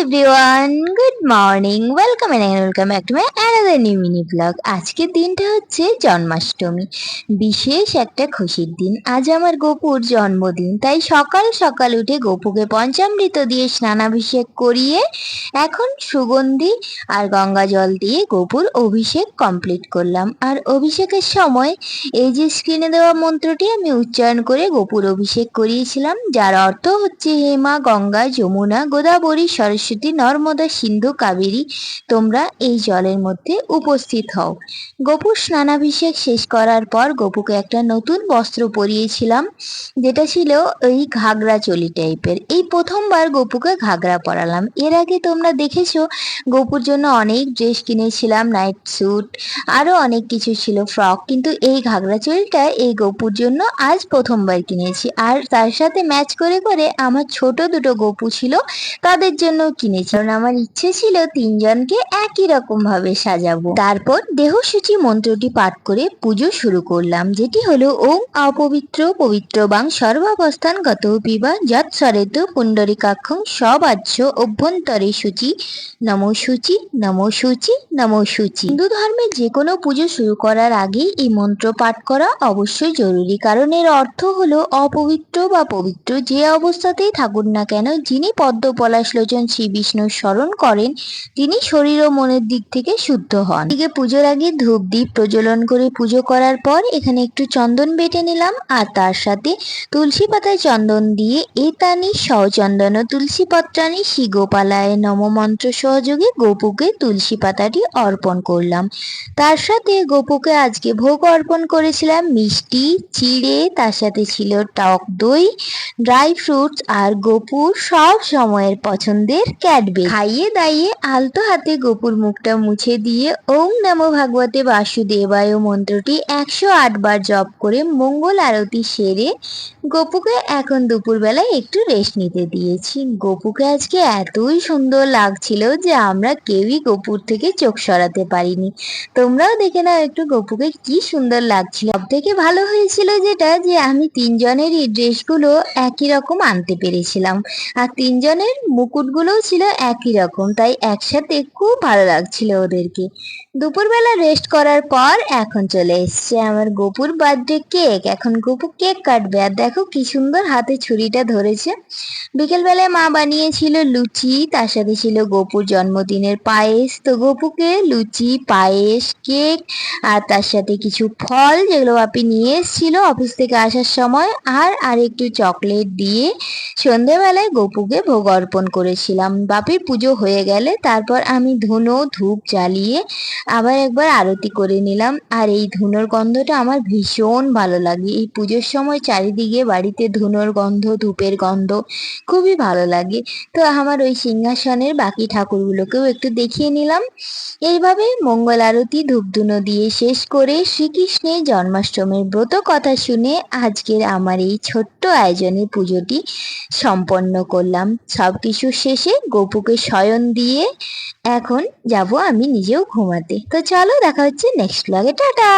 Everyone, good morning, welcome back to my another new mini blog. আজকের দিনটা হচ্ছে জন্মাষ্টমী, বিশেষ একটা খুশির দিন। আজ আমার গোপুর জন্মদিন, তাই সকাল সকাল উঠে গোপুকে পঞ্চামৃত দিয়ে স্নানাভিষেক করিয়ে এখন সুগন্ধি আর গঙ্গা জল দিয়ে গোপুর অভিষেক কমপ্লিট করলাম। আর অভিষেকের সময় এই যে স্ক্রিনে দেওয়া মন্ত্রটি আমি উচ্চারণ করে গোপুর অভিষেক করিয়েছিলাম, যার অর্থ হচ্ছে হে মা গঙ্গা, যমুনা, গোদাবরী, সরস্বতী, নর্মদা, সিন্ধু, কাবেরী, তোমরা এই জলের মধ্যে উপস্থিত হও। গোপুর স্নানাভিষেক শেষ করার পর গোপুকে একটা নতুন বস্ত্র পরিয়েছিলাম, যেটা ছিল ওই ঘাগরা চলি টাইপের। এই প্রথমবার গোপুকে ঘাগরা পরালাম। এর আগে তোমরা দেখেছো গোপুর জন্য অনেক ড্রেস কিনেছিলাম, নাইট স্যুট, আরো অনেক কিছু ছিল, ফ্রক, কিন্তু এই ঘাগরা চুড়িটা এই গোপুর জন্য আজ প্রথমবার কিনেছি। আর তার সাথে ম্যাচ করে করে আমার ছোট দুটো গোপু ছিল, তাদের জন্য কিনেছি, কারণ আমার ইচ্ছে ছিল তিনজনকে একই রকম ভাবে সাজাবো। তারপর দেহসূচি মন্ত্রটি পাঠ করে পুজো শুরু করলাম, যেটি হলো ওম অপবিত্র পবিত্র বাং সর্বাবস্থান গত পিবা যৎ সরেত পুণ্ডরিকাক্ষং সবাচ্য অভ্যন্তরে সূচি নমো সূচি নমো সূচি নমো সূচি। হিন্দু ধর্মের যে কোনো পুজো শুরু করার আগেই এই মন্ত্র পাঠ করা অবশ্যই জরুরি, কারণ এর অর্থ হলো অপবিত্র বা পবিত্র যে অবস্থাতেই থাকুন না কেন, যিনি পদ্ম পলাশলোচন শ্রী বিষ্ণুর স্মরণ করেন তিনি শরীর ও মনের দিক থেকে শুদ্ধ হন। এদিকে পুজোর আগে ধূপ দ্বীপ প্রজ্বলন করে পুজো করার পর এখানে একটু চন্দন বেটে নিলাম, আর তার সাথে তুলসী পাতায় চন্দন দিয়ে এতানি সচন্দন তুলসী পত্রানি শ্রী গোপালায় নম মন্ত্র সহযোগে গোপুকে তুলসী পাতাটি অর্পণ করলাম। তার সাথে গোপুকে আজকে ভোগ অর্পণ করেছিলাম মিষ্টি, চিড়ে, তার সাথে ছিল টক দই, ড্রাই ফ্রুটস আর গোপুর সব সময়ের পছন্দের ক্যাডবেরি। খাইয়ে দাইয়ে আলতো হাতে গোপুর মুখটা মুছে দিয়ে ওম নমো ভাগবতে বাসুদেবায় মন্ত্রটি 108 বার জপ করে মঙ্গল আরতি সেরে গোপুকে এখন দুপুরবেলায় একটু রেস্ট নিতে দিয়েছি। গোপুকে আজকে এতই সুন্দর লাগছিল যে আমরা কেউই গোপুর থেকে চোখ সরাতে পারিনি। তোমরাও দেখে নাও একটু গোপুকে কি সুন্দর লাগছিল। সব থেকে ভালো হয়েছিল যেটা, যে আমি তিনজনেরই ড্রেসগুলো একই রকম আনতে পেরেছিলাম, আর তিনজনের মুকুটগুলোও ছিল একই রকম, তাই একসাথে খুব ভালো লাগছিল ওদেরকে। দুপুরবেলা রেস্ট করার পর এখন চলে এসছে আমার গোপুর বার্থডে কেক। এখন গোপু কেক কাটবে, আর দেখো কি সুন্দর হাতে ছুরিটা ধরেছে। বিকেলবেলায় মা বানিয়েছিল লুচি, তার সাথে ছিল গোপুর জন্মদিনের পায়েস। তো গোপুকে লুচি, পায়েস, কেক আর তার সাথে কিছু ফল যেগুলো বাপি নিয়ে এসেছিল অফিস থেকে আসার সময়, আর একটু চকলেট দিয়ে সন্ধেবেলায় গোপুকে ভোগ অর্পণ করেছিলাম। বাপির পুজো হয়ে গেলে তারপর আমি ধুনো ধূপ জ্বালিয়ে আবার একবার আরতি করে নিলাম। আর এই ধুনোর গন্ধটা আমার ভীষণ ভালো লাগে। এই পুজোর সময় চারিদিকে বাড়িতে ধুনোর গন্ধ, ধূপের গন্ধ খুবই ভালো লাগে। তো আমার ওই সিংহাসনের বাকি ঠাকুরগুলোকেও একটু দেখিয়ে নিলাম। এইভাবে মঙ্গল আরতি ধূপধুনো দিয়ে শেষ করে শ্রীকৃষ্ণের জন্মাষ্টমীর ব্রত কথা শুনে আজকের আমার এই ছোট্ট আয়োজনে পুজোটি সম্পন্ন করলাম। সবকিছু শেষে গোপুকে শয়ন দিয়ে এখন যাব আমি নিজেও ঘুমাতে। তো চলো, দেখা হচ্ছে নেক্সট ব্লগে। টাটা।